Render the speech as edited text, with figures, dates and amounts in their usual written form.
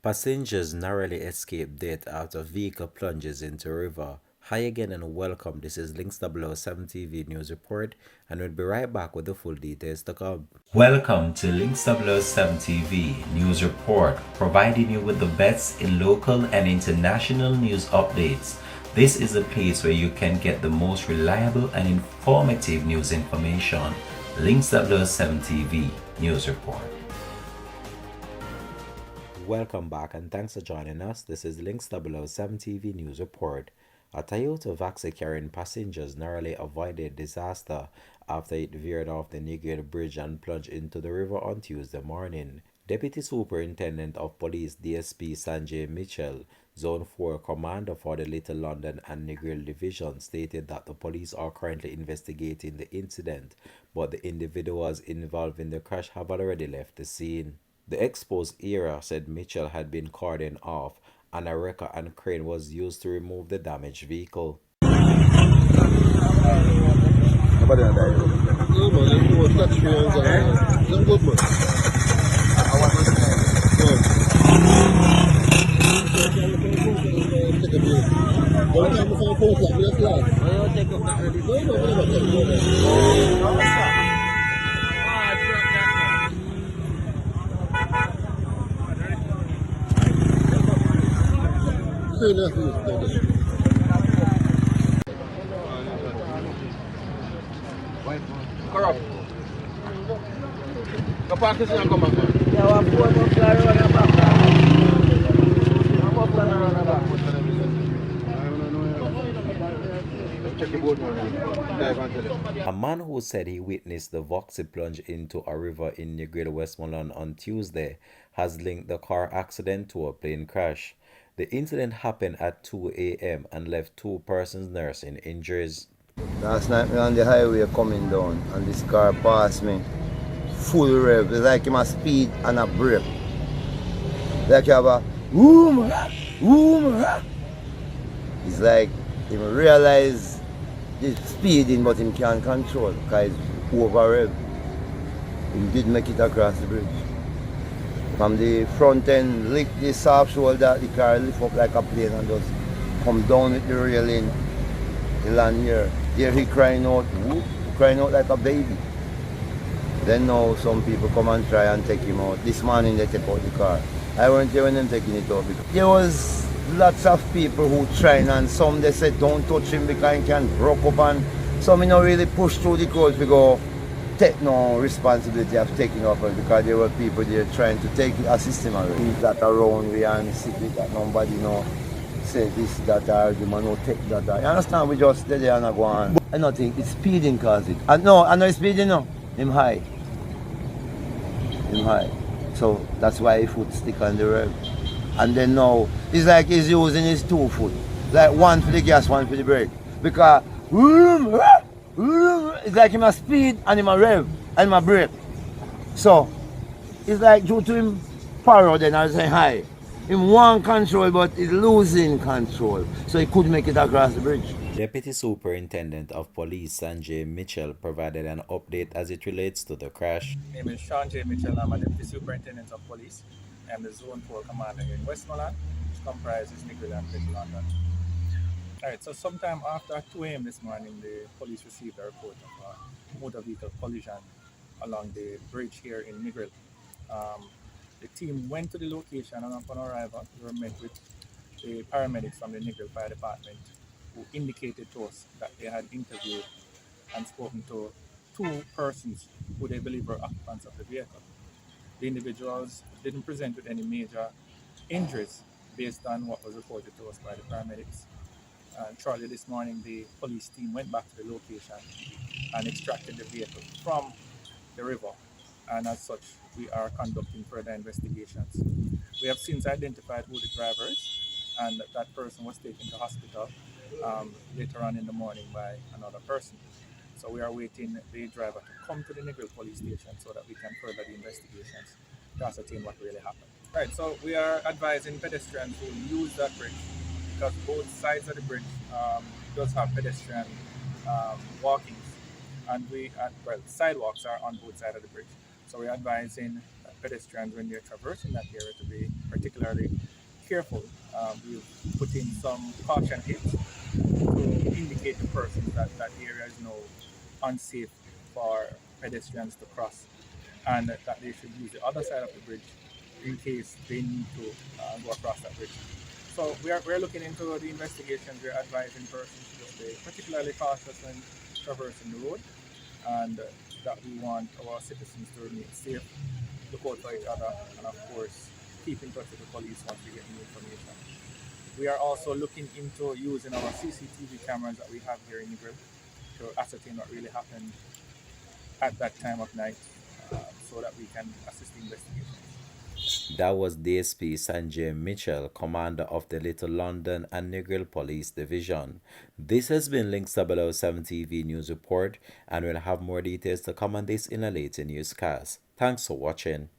Passengers narrowly escaped death after vehicle plunges into river. Hi again and welcome. This is Links 007 TV News Report, and we'll be right back with the full details to come. Welcome to Links 007 TV News Report, providing you with the best in local and international news updates. This is a place where you can get the most reliable and informative news information. Links 007 TV News Report. Welcome back and thanks for joining us. This is Links 007 TV News Report. A Toyota Vaxi carrying passengers narrowly avoided disaster after it veered off the Negril bridge and plunged into the river on Tuesday morning. Deputy Superintendent of Police DSP Sanjay Mitchell, Zone 4 Commander for the Little London and Negril Division, stated that the police are currently investigating the incident, but the individuals involved in the crash have already left the scene. The exposed area, said Mitchell, had been cordoned off and a wrecker and crane was used to remove the damaged vehicle. Corrupt. The park is not coming back. Yeah, I'm going to fly around the back. I'm going to fly around the back. Check the boat, man. A man who said he witnessed the Voxy plunge into a river in Negril, Westmoreland on Tuesday has linked the car accident to a plane crash. The incident happened at 2 a.m. and left two persons nursing injuries. Last night me on the highway coming down and this car passed me full rev. It's like him a speed and a brake. Like you have a boom, boom. It's like him realize the speeding but him can't control because it's over rev. He did make it across the bridge. From the front end lick the soft shoulder, the car lift up like a plane and just come down with the railing. The land here. There he crying out, whoop, crying out like a baby. Then now some people come and try and take him out. This morning they take out the car. I weren't here when them taking it out because there was lots of people who trying and some they said don't touch him because he can broke up and some you know really push through the crowd to go take no responsibility of taking over because there were people there trying to take assist him already. Leave that around we and sit with that nobody know. Say this, that, or the man who take that, or. You understand? We just stay there and go on. I don't think it's speeding cause it. And no, I know it's speeding now. Him high. Him high. So that's why his foot stick on the rev. And then now, it's like he's using his 2 foot. Like one for the gas, one for the brake. Because, it's like him a speed and him a rev and him a brake. So, it's like due to him power then I say high. Him want control but he's losing control. So he could make it across the bridge. Deputy Superintendent of Police Sanjay Mitchell provided an update as it relates to the crash. My name is Sanjay Mitchell. I'm a Deputy Superintendent of Police. I'm the Zone 4 Commander here in Westmoreland, which comprises Negril and Little London. Alright, so sometime after 2 a.m. this morning, the police received a report of a motor vehicle collision along the bridge here in Negril. The team went to the location and upon arrival, we were met with the paramedics from the Negril Fire Department who indicated to us that they had interviewed and spoken to 2 persons who they believe were occupants of the vehicle. The individuals didn't present with any major injuries based on what was reported to us by the paramedics. And shortly this morning, the police team went back to the location and extracted the vehicle from the river. And as such, we are conducting further investigations. We have since identified who the driver is, and that person was taken to hospital later on in the morning by another person. So we are waiting the driver to come to the Negril police station so that we can further the investigations to ascertain what really happened. Right, so we are advising pedestrians who use that bridge because both sides of the bridge does have pedestrian walkings, and sidewalks are on both sides of the bridge. So we're advising pedestrians when they're traversing that area to be particularly careful. We've put in some caution hits to indicate to persons that that area is now unsafe for pedestrians to cross, and that they should use the other side of the bridge in case they need to go across that bridge. So we're looking into the investigations. We're advising persons to just stay particularly cautious when traversing the road, and that we want our citizens to remain safe, look out for each other, and of course, keep in touch with the police once we get new information. We are also looking into using our CCTV cameras that we have here in Negril to ascertain what really happened at that time of night, so that we can assist the investigation. That was DSP Sanjay Mitchell, commander of the Little London and Negril Police Division. This has been Links 007 TV News Report, and we'll have more details to come on this in a later newscast. Thanks for watching.